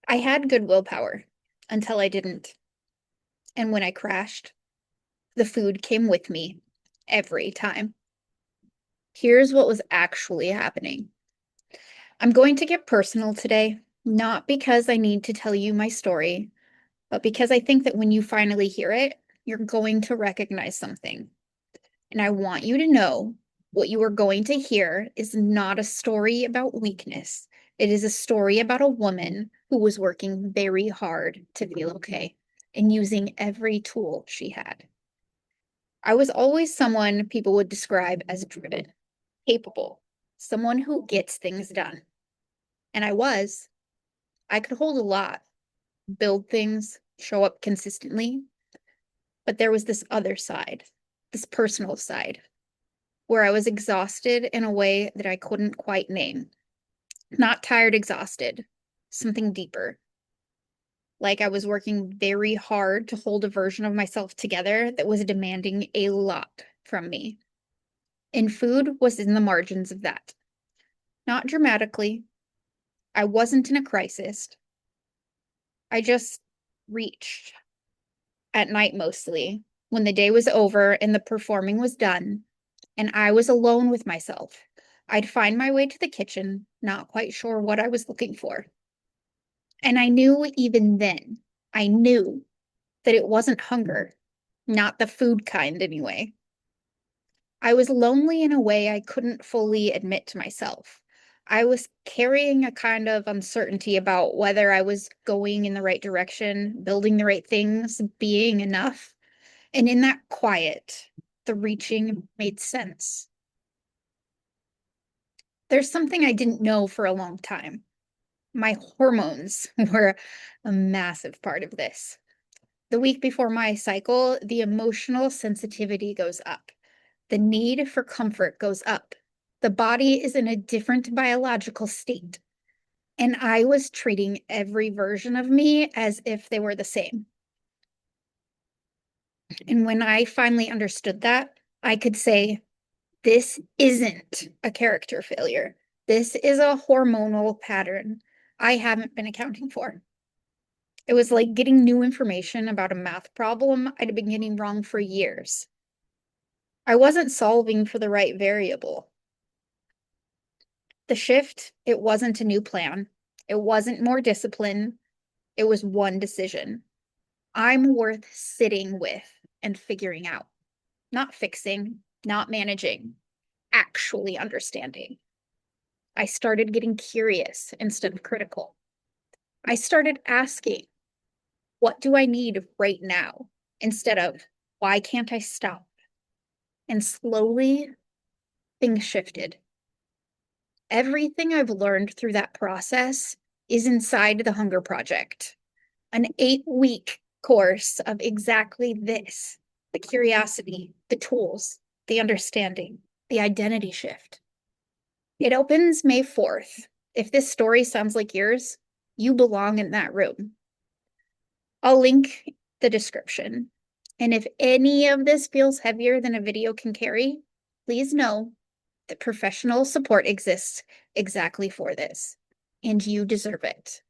I had good willpower until I didn't. And when I crashed, the food came with me every time. Here's what was actually happening. I'm going to get personal today, not because I need to tell you my story, but because I think that when you finally hear it, you're going to recognize something. And I want you to know what you are going to hear is not a story about weakness. It is a story about a woman who was working very hard to feel okay and using every tool she had. I was always someone people would describe as driven, capable, someone who gets things done. And I was. I could hold a lot, build things, show up consistently. But there was this other side, this personal side, where I was exhausted in a way that I couldn't quite name. Not tired, exhausted, something deeper. Like I was working very hard to hold a version of myself together that was demanding a lot from me. And food was in the margins of that. Not dramatically. I wasn't in a crisis. I just reached at night mostly, when the day was over and the performing was done, and I was alone with myself. I'd find my way to the kitchen, not quite sure what I was looking for. And I knew even then, I knew that it wasn't hunger, not the food kind anyway. I was lonely in a way I couldn't fully admit to myself. I was carrying a kind of uncertainty about whether I was going in the right direction, building the right things, being enough. And in that quiet, the reaching made sense. There's something I didn't know for a long time. My hormones were a massive part of this. The week before my cycle, the emotional sensitivity goes up. The need for comfort goes up. The body is in a different biological state. And I was treating every version of me as if they were the same. And when I finally understood that, I could say, this isn't a character failure. This is a hormonal pattern I haven't been accounting for. It was like getting new information about a math problem I'd been getting wrong for years. I wasn't solving for the right variable. The shift, it wasn't a new plan. It wasn't more discipline. It was one decision. I'm worth sitting with and figuring out, not fixing, not managing, actually understanding. I started getting curious instead of critical. I started asking, what do I need right now? Instead of, why can't I stop? And slowly things shifted. Everything I've learned through that process is inside the Hunger Project, an 8-week course of exactly this: the curiosity, the tools, the understanding, the identity shift. It opens May 4th. If this story sounds like yours, you belong in that room. I'll link the description. And if any of this feels heavier than a video can carry, please know that professional support exists exactly for this, and you deserve it.